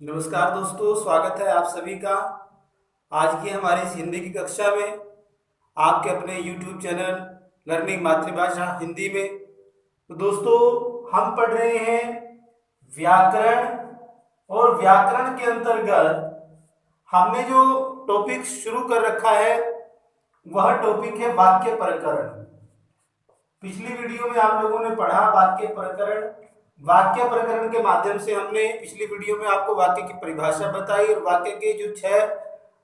नमस्कार दोस्तों, स्वागत है आप सभी का आज की हमारी इस हिंदी की कक्षा में। आपके अपने YouTube चैनल लर्निंग मातृभाषा हिंदी में। तो दोस्तों, हम पढ़ रहे हैं व्याकरण। और व्याकरण के अंतर्गत हमने जो टॉपिक शुरू कर रखा है वह टॉपिक है वाक्य प्रकरण। पिछली वीडियो में आप लोगों ने पढ़ा वाक्य प्रकरण। वाक्य प्रकरण के माध्यम से हमने पिछली वीडियो में आपको वाक्य की परिभाषा बताई और वाक्य के जो 6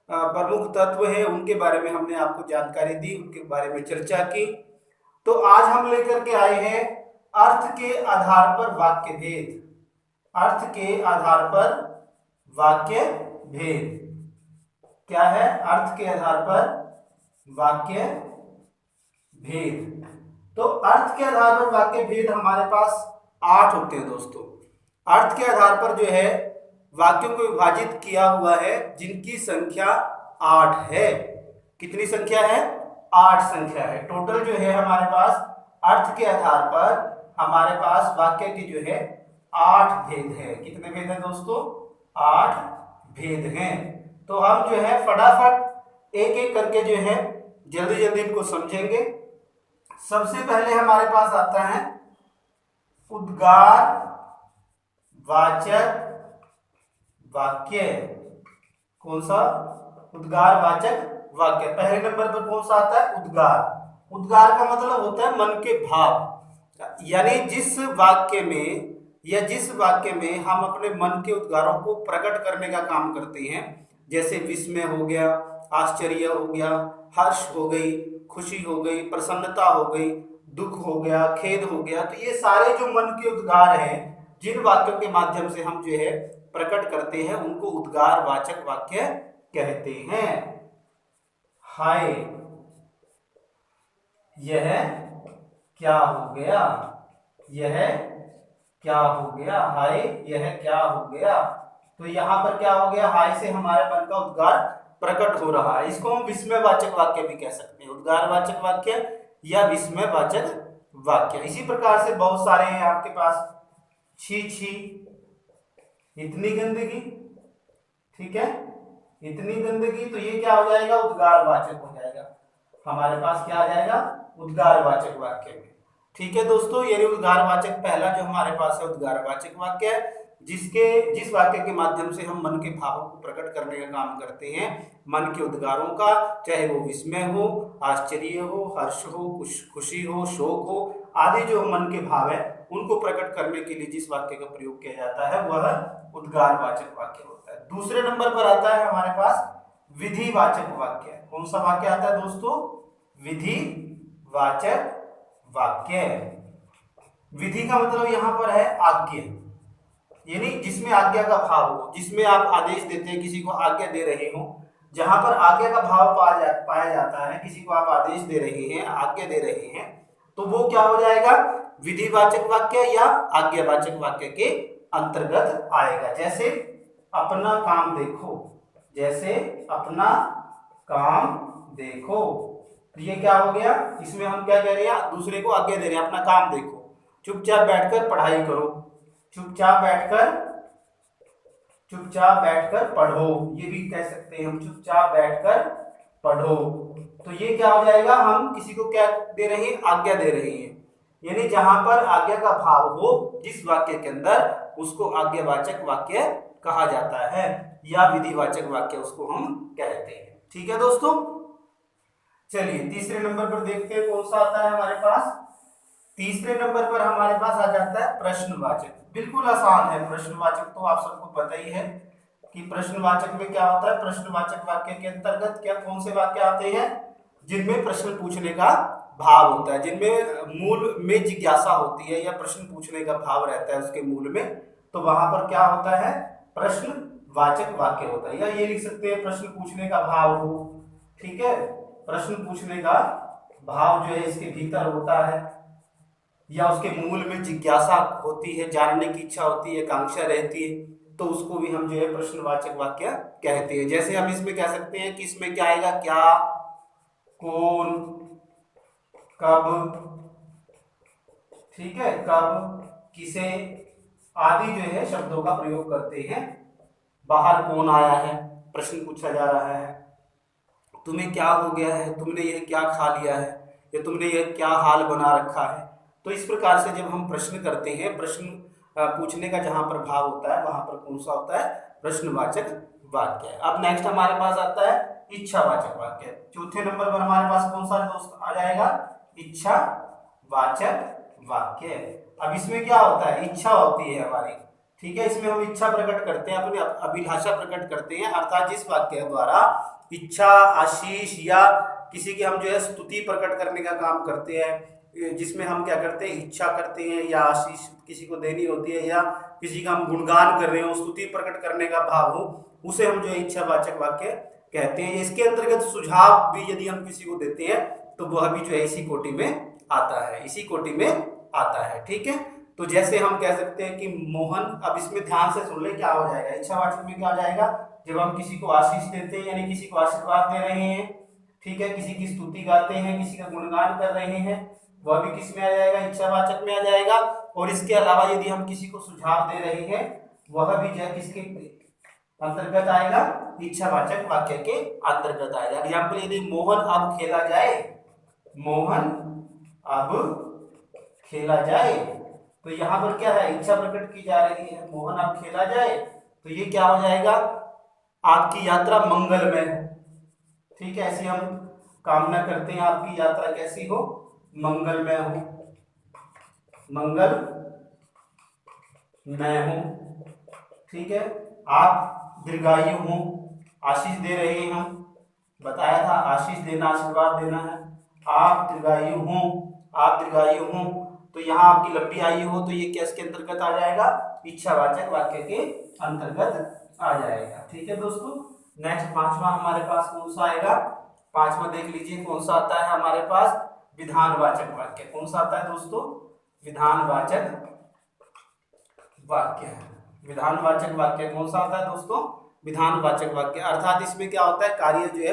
प्रमुख तत्व हैं उनके बारे में हमने आपको जानकारी दी, उनके बारे में चर्चा की। तो आज हम लेकर के आए हैं अर्थ के आधार पर वाक्य भेद। अर्थ के आधार पर वाक्य भेद क्या है? अर्थ के आधार पर वाक्य भेद। तो अर्थ के आधार पर वाक्य भेद हमारे पास 8 होते हैं दोस्तों। अर्थ के आधार पर जो है वाक्यों को विभाजित किया हुआ है, जिनकी संख्या 8 है। कितनी संख्या है? 8 संख्या है। टोटल जो है हमारे पास अर्थ के आधार पर हमारे पास वाक्य के जो है 8 भेद है। कितने भेद हैं दोस्तों? 8 भेद हैं। तो हम जो है फटाफट एक एक करके जो है जल्दी जल्दी इनको समझेंगे। सबसे पहले हमारे पास आता है उद्गार वाचक वाक्य। कौन सा? उद्गार वाचक वाक्य। पहले नंबर पर कौन सा आता है? उद्गार। उद्गार का मतलब होता है मन के भाव, यानी जिस वाक्य में या जिस वाक्य में हम अपने मन के उद्गारों को प्रकट करने का काम करते हैं, जैसे विस्मय हो गया, आश्चर्य हो गया, हर्ष हो गई, खुशी हो गई, प्रसन्नता हो गई, दुख हो गया, खेद हो गया। तो ये सारे जो मन के उद्गार हैं, जिन वाक्यों के माध्यम से हम जो है प्रकट करते हैं, उनको उद्गार वाचक वाक्य कहते हैं। हाय, यह क्या हो गया? यह क्या हो गया? हाय, यह क्या हो गया? तो यहां पर क्या हो गया? हाय से हमारे मन का उद्गार प्रकट हो रहा है। इसको हम विस्मयवाचक वाक्य भी कह सकते हैं, उद्गारवाचक वाक्य या विस्मयवाचक वाक्य। इसी प्रकार से बहुत सारे हैं आपके पास। छी छी, इतनी गंदगी, ठीक है, इतनी गंदगी। तो ये क्या हो जाएगा? उद्गारवाचक हो जाएगा। हमारे पास क्या आ जाएगा? उद्गारवाचक वाक्य में। ठीक है दोस्तों, ये उद्गारवाचक पहला जो हमारे पास है उद्गारवाचक वाक्य है, जिस वाक्य के माध्यम से हम मन के भावों को प्रकट करने का काम करते हैं, मन के उद्गारों का, चाहे वो विस्मय हो, आश्चर्य हो, हर्ष हो, खुशी हो, शोक हो, आदि जो मन के भाव है उनको प्रकट करने के लिए जिस वाक्य का प्रयोग किया जाता है वह उद्गारवाचक वाक्य होता है। दूसरे नंबर पर आता है हमारे पास विधिवाचक वाक्य। कौन सा वाक्य आता है दोस्तों? विधिवाचक वाक्य। विधि का मतलब यहां पर है आज्ञा, यानी जिसमें आज्ञा का भाव हो, जिसमें आप आदेश देते हैं, किसी को आज्ञा दे रहे हो, जहां पर आज्ञा का भाव पाया जाता है, किसी को आप आदेश दे रहे हैं, आज्ञा दे रहे हैं, तो वो क्या हो जाएगा? विधिवाचक वाक्य या आज्ञावाचक वाक्य के अंतर्गत आएगा। जैसे अपना काम देखो, जैसे अपना काम देखो, तो ये क्या हो गया? इसमें हम क्या कह रहे हैं? दूसरे को आज्ञा दे रहे हैं, अपना काम देखो, चुपचाप बैठकर पढ़ाई करो, चुपचाप बैठकर पढ़ो, ये भी कह सकते हैं हम, चुपचाप बैठकर पढ़ो। तो ये क्या हो जाएगा? हम किसी को क्या दे रहे हैं? आज्ञा दे रहे हैं। यानी जहां पर आज्ञा का भाव हो जिस वाक्य के अंदर, उसको आज्ञावाचक वाक्य कहा जाता है या विधिवाचक वाक्य उसको हम कहते हैं। ठीक है दोस्तों, चलिए तीसरे नंबर पर देखते हैं कौन सा आता है हमारे पास। तीसरे नंबर पर हमारे पास आ जाता है प्रश्नवाचक। बिल्कुल आसान है प्रश्नवाचक, तो आप सबको पता ही है कि प्रश्नवाचक में क्या होता है। प्रश्नवाचक वाक्य के अंतर्गत क्या कौन से वाक्य आते हैं? जिनमें प्रश्न पूछने का भाव होता है, जिनमें मूल में जिज्ञासा होती है या प्रश्न पूछने का भाव रहता है उसके मूल में, तो वहां पर क्या होता है? प्रश्नवाचक वाक्य होता है। या ये लिख सकते हैं प्रश्न पूछने का भाव हो, ठीक है, प्रश्न पूछने का भाव जो है इसके भीतर होता है, या उसके मूल में जिज्ञासा होती है, जानने की इच्छा होती है, आकांक्षा रहती है, तो उसको भी हम जो है प्रश्नवाचक वाक्य कहते हैं। जैसे हम इसमें कह सकते हैं कि इसमें क्या आएगा? क्या, कौन, कब, ठीक है, कब, किसे आदि जो है शब्दों का प्रयोग करते हैं बाहर कौन आया है, प्रश्न पूछा जा रहा है। तुम्हें क्या हो गया है, तुमने यह क्या खा लिया है, या तुमने यह क्या हाल बना रखा है। तो इस प्रकार से जब हम प्रश्न करते हैं, प्रश्न पूछने का जहां पर भाव होता है वहां पर कौन सा होता है, प्रश्नवाचक वाक्य। अब नेक्स्ट हमारे पास आता है इच्छावाचक वाक्य। चौथे नंबर पर हमारे पास कौन सा दोस्त आ जाएगा, इच्छावाचक वाक्य। अब इसमें क्या होता है, इच्छा होती है हमारी, ठीक है, इसमें हम इच्छा प्रकट करते हैं, अपनी अभिलाषा प्रकट करते हैं, अर्थात जिस वाक्य द्वारा इच्छा, आशीष या किसी की हम जो है स्तुति प्रकट करने का काम करते हैं, जिसमें हम क्या करते हैं, इच्छा करते हैं या आशीष किसी को देनी होती है, या किसी का हम गुणगान कर रहे हो, स्तुति प्रकट करने का भाव हो, उसे हम जो है इच्छावाचक वाक्य कहते हैं। इसके अंतर्गत सुझाव भी यदि हम किसी को देते हैं तो वह भी जो है इसी कोटि में आता है, इसी कोटि में आता है, ठीक है। तो जैसे हम कह सकते हैं कि मोहन, अब इसमें ध्यान से सुन ले क्या हो जाएगा, इच्छावाचक में क्या हो जाएगा, जब हम किसी को आशीष देते हैं यानी किसी को आशीर्वाद दे रहे हैं, ठीक है, किसी की स्तुति गाते हैं, किसी का गुणगान कर रहे हैं, वह भी किस में आ जाएगा, इच्छावाचक में आ जाएगा। और इसके अलावा यदि हम किसी को सुझाव दे रहे हैं वह भी जो है किसके अंतर्गत आएगा, इच्छावाचक वाक्य के अंतर्गत आएगा। एग्जाम्पल, यदि मोहन अब खेला जाए, मोहन अब खेला जाए, तो यहाँ पर क्या है, इच्छा प्रकट की जा रही है, मोहन अब खेला जाए, तो ये क्या हो जाएगा, आपकी यात्रा मंगलमय हो, ठीक है, ऐसी हम कामना करते हैं, आपकी यात्रा कैसी हो, मंगलमय हो, मंगल मैं हूं, ठीक है। आप दीर्घायु हो, आशीष दे रहे हैं हम, बताया था आशीष देना आशीर्वाद देना है। आप दीर्घायु हो, आप दीर्घायु हो, तो यहाँ आपकी लंबी आयु हो, तो ये किसके अंतर्गत आ जाएगा, इच्छावाचक वाक्य के अंतर्गत आ जाएगा, ठीक है दोस्तों। नेक्स्ट पांचवा हमारे पास कौन सा आएगा, पांचवा देख लीजिए कौन सा आता है हमारे पास, विधानवाचक वाक्य। कौन सा आता है दोस्तों, विधानवाचक वाक्य। विधानवाचक वाक्य कौन सा आता है दोस्तों, विधानवाचक वाक्य, अर्थात इसमें क्या होता है, कार्य जो है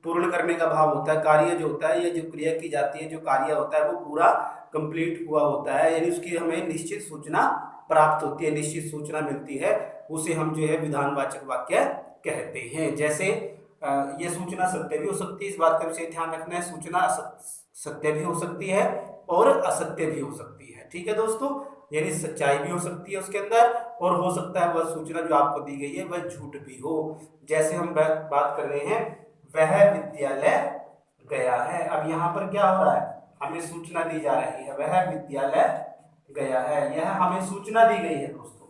पूर्ण करने का भाव होता है। कार्य जो होता है, ये जो क्रिया की जाती है, जो कार्य होता है वो पूरा कंप्लीट हुआ होता है, यानी उसकी हमें निश्चित सूचना प्राप्त होती है, निश्चित सूचना मिलती है, उसे हम जो है विधानवाचक वाक्य कहते हैं। जैसे ये सूचना सत्य भी हो सकती है, इस बात का विशेष ध्यान रखना है, सूचना सत्य भी हो सकती है और असत्य भी हो सकती है, ठीक है दोस्तों, यानी सच्चाई भी हो सकती है उसके अंदर, और हो सकता है वह सूचना जो आपको दी गई है वह झूठ भी हो। जैसे हम बात कर रहे हैं, वह विद्यालय गया है। अब यहाँ पर क्या हो रहा है, हमें सूचना दी जा रही है, वह विद्यालय गया है, यह हमें सूचना दी गई है दोस्तों,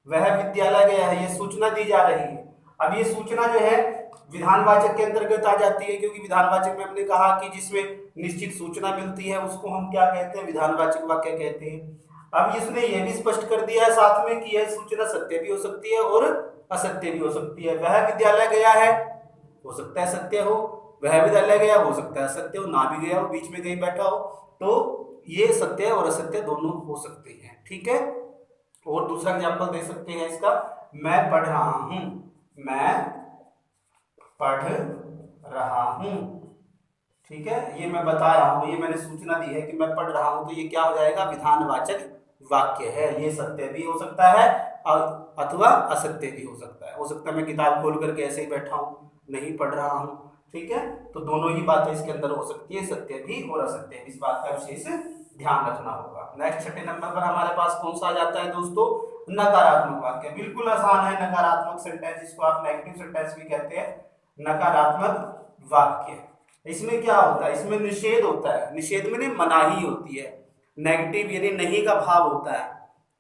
वह विद्यालय गया है, यह सूचना दी जा रही है। अब ये सूचना जो है विधानवाचक के अंतर्गत आ जाती है, क्योंकि विधानवाचक में हमने कहा कि जिसमें निश्चित सूचना मिलती है उसको हम क्या कहते हैं, विधानवाचक वाक्य कहते हैं। अब इसने यह भी स्पष्ट कर दिया है साथ में कि यह सूचना सत्य भी हो सकती है और असत्य भी हो सकती है। वह विद्यालय गया है, हो सकता है सत्य हो, वह विद्यालय गया हो सकता है सत्य हो, ना भी गया हो, बीच में कहीं बैठा हो, तो ये सत्य और असत्य दोनों हो सकते हैं, ठीक है। और दूसरा एग्जाम्पल दे सकते हैं इसका, मैं पढ़ रहा हूं, मैं पढ़ रहा हूं, ठीक है, ये मैं बता रहा हूं, ये मैंने सूचना दी है कि मैं पढ़ रहा हूं, तो ये क्या हो जाएगा, विधानवाचक वाक्य है। ये सत्य भी हो सकता है अथवा असत्य भी हो सकता है मैं किताब खोल करके ऐसे ही बैठा हूं, नहीं पढ़ रहा हूं, ठीक है, तो दोनों ही बातें इसके अंदर हो सकती है, सत्य भी और असत्य भी, इस बात का विशेष ध्यान रखना होगा। नेक्स्ट छठे नंबर पर हमारे पास कौन सा आ जाता है दोस्तों, नकारात्मक वाक्य। बिल्कुल आसान है नकारात्मक सेंटेंस, जिसको आप नेगेटिव सेंटेंस भी कहते हैं, नकारात्मक वाक्य। इसमें क्या होता है, इसमें निषेध होता है, निषेध में मनाही होती है, नेगेटिव यानी नहीं का भाव होता है,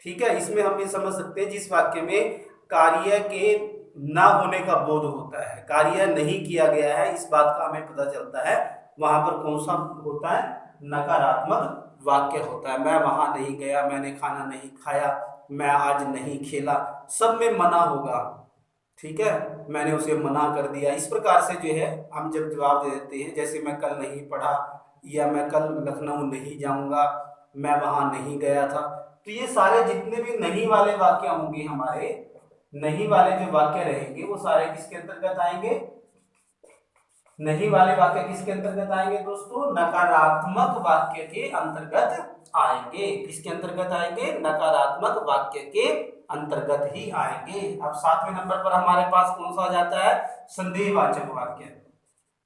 ठीक है। इसमें हम ये समझ सकते हैं जिस वाक्य में कार्य के ना होने का बोध होता है, कार्य नहीं किया गया है, इस बात का हमें पता चलता है, वहां पर कौन सा होता है, नकारात्मक वाक्य होता है। मैं वहां नहीं गया, मैंने खाना नहीं खाया, मैं आज नहीं खेला, सब में मना होगा, ठीक है, मैंने उसे मना कर दिया। इस प्रकार से जो है हम जब जवाब दे देते हैं, जैसे मैं कल नहीं पढ़ा, या मैं कल लखनऊ नहीं जाऊंगा, मैं वहां नहीं गया था, तो ये सारे जितने भी नहीं वाले वाक्य होंगे, हमारे नहीं वाले जो वाक्य रहेंगे वो सारे किसके अंतर्गत आएंगे, नहीं वाले वाक्य किसके अंतर्गत आएंगे दोस्तों, नकारात्मक वाक्य के अंतर्गत आएंगे। किसके अंतर्गत आएंगे, नकारात्मक वाक्य के अंतर्गत ही आएंगे। अब 7वें नंबर पर हमारे पास कौन सा आ जाता है, संदेहवाचक वाक्य।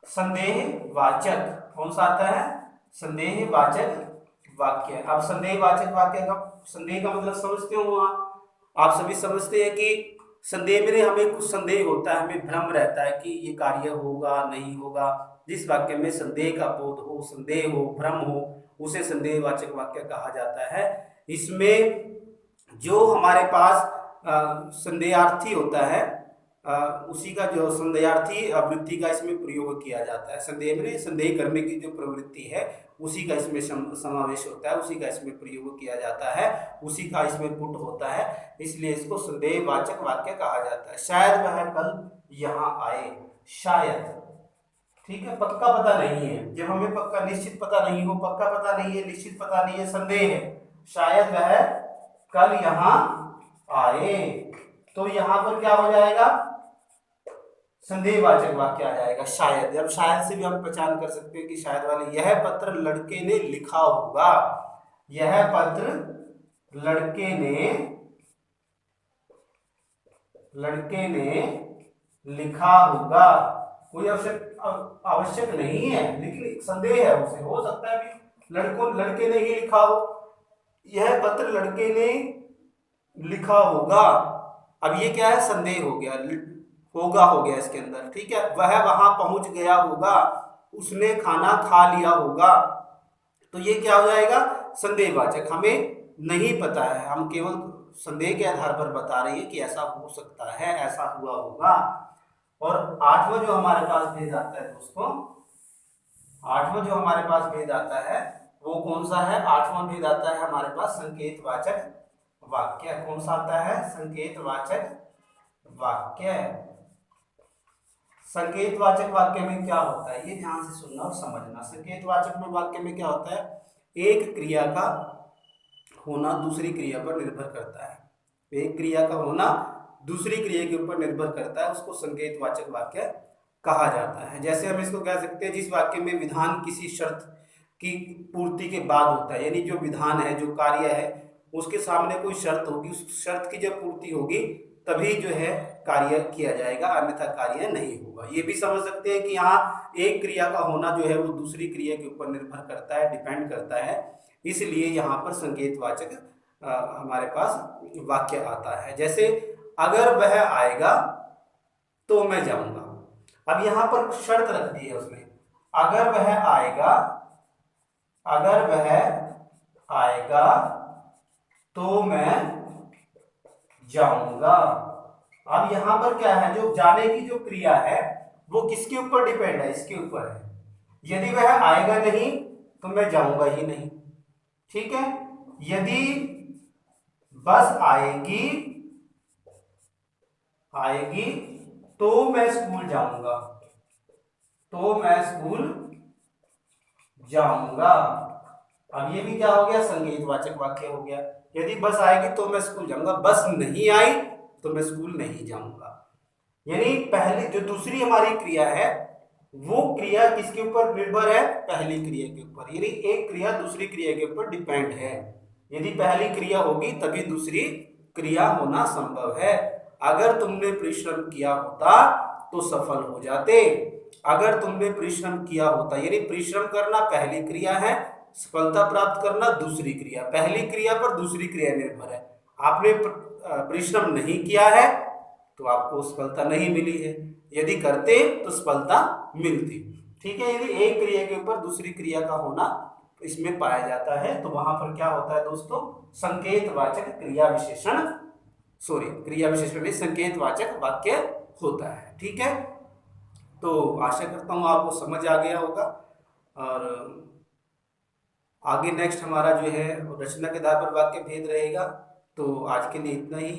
संदेहवाचक कौन सा आता है, संदेहवाचक वाक्य। अब संदेहवाचक वाक्य का संदेह का मतलब समझते हो आप सभी समझते हैं कि संदेह में हमें कुछ संदेह होता है, हमें भ्रम रहता है कि ये कार्य होगा नहीं होगा। जिस वाक्य में संदेह का बोध हो, संदेह हो, भ्रम हो, उसे संदेहवाचक वाक्य कहा जाता है। इसमें जो हमारे पास संदेहार्थी होता है, उसी का जो संदेहार्थी वृत्ति का इसमें प्रयोग किया जाता है। संदेह में संदेह करने की जो प्रवृत्ति है उसी का इसमें समावेश होता है, उसी का इसमें प्रयोग किया जाता है, उसी का इसमें पुट होता है, इसलिए इसको संदेहवाचक वाक्य कहा जाता है। शायद वह कल यहाँ आए, शायद, ठीक है, पक्का पता नहीं है। जब हमें पक्का निश्चित पता नहीं हो, पक्का पता नहीं है, निश्चित पता नहीं है, संदेह है, शायद वह कल यहाँ आए, तो यहाँ पर क्या हो जाएगा, संदेहवाचक वाक्य आ जाएगा, शायद। अब शायद से भी हम पहचान कर सकते हैं कि शायद वाले, यह पत्र लड़के ने लिखा होगा, यह पत्र लड़के ने लिखा होगा। कोई आवश्यक नहीं है, लेकिन संदेह है, उसे हो सकता है भी लड़के ने ही लिखा हो। यह पत्र लड़के ने लिखा होगा, अब ये क्या है, संदेह हो गया, होगा हो गया इसके अंदर, ठीक है। वह वहां पहुंच गया होगा, उसने खाना खा लिया होगा, तो ये क्या हो जाएगा, संदेहवाचक। हमें नहीं पता है, हम केवल संदेह के आधार पर बता रहे हैं कि ऐसा हो सकता है, ऐसा हुआ होगा। और 8वां जो हमारे पास भेद आता है दोस्तों, 8वां जो हमारे पास भेद आता है वो कौन सा है, 8वां भेद आता है हमारे पास संकेतवाचक वाक्य। कौन सा आता है, संकेतवाचक वाक्य। संकेतवाचक वाक्य में क्या होता है, ये ध्यान से सुनना और समझना। संकेतवाचक में वाक्य में क्या होता है, एक क्रिया का होना दूसरी क्रिया पर निर्भर करता है, एक क्रिया का होना दूसरी क्रिया के ऊपर निर्भर करता है, उसको संकेतवाचक वाक्य कहा जाता है। जैसे हम इसको कह सकते हैं, जिस वाक्य में विधान किसी शर्त की पूर्ति के बाद होता है, यानी जो विधान है, जो कार्य है, उसके सामने कोई शर्त होगी, उस शर्त की जब पूर्ति होगी तभी जो है कार्य किया जाएगा, अन्यथा कार्य नहीं होगा। ये भी समझ सकते हैं कि यहाँ एक क्रिया का होना जो है वो दूसरी क्रिया के ऊपर निर्भर करता है, डिपेंड करता है, इसलिए यहाँ पर संकेतवाचक हमारे पास वाक्य आता है। जैसे अगर वह आएगा तो मैं जाऊंगा, अब यहाँ पर शर्त रख दी है उसने, अगर वह आएगा, अगर वह आएगा तो मैं जाऊंगा। अब यहाँ पर क्या है, जो जाने की जो क्रिया है वो किसके ऊपर डिपेंड है, इसके ऊपर है। यदि वह आएगा नहीं तो मैं जाऊंगा ही नहीं, ठीक है। यदि बस आएगी तो मैं स्कूल जाऊंगा, तो मैं स्कूल जाऊंगा। अब ये भी क्या हो गया, संकेतवाचक वाक्य हो गया। यदि बस आएगी तो मैं स्कूल जाऊंगा, बस नहीं आई तो मैं स्कूल नहीं जाऊंगा। यानी पहली जो दूसरी हमारी क्रिया है वो क्रिया किसके ऊपर निर्भर है, पहली क्रिया के ऊपर। यानी एक क्रिया दूसरी क्रिया के ऊपर डिपेंड है। यदि पहली क्रिया होगी तभी दूसरी क्रिया होना संभव है। अगर तुमने परिश्रम किया होता तो सफल हो जाते, अगर तुमने परिश्रम किया होता, यानी परिश्रम करना पहली क्रिया है, सफलता प्राप्त करना दूसरी क्रिया। पहली क्रिया पर दूसरी क्रिया निर्भर है। आपने परिश्रम नहीं किया है तो आपको सफलता नहीं मिली है, यदि करते तो सफलता मिलती, ठीक है। यदि एक क्रिया के ऊपर दूसरी क्रिया का होना इसमें पाया जाता है तो वहां पर क्या होता है दोस्तों, संकेतवाचक क्रिया विशेषण, क्रिया विशेषण में संकेतवाचक वाक्य होता है, ठीक है। तो आशा करता हूँ आपको समझ आ गया होगा। और आगे नेक्स्ट हमारा जो है रचना के आधार पर वाक्य भेद रहेगा। तो आज के लिए इतना ही।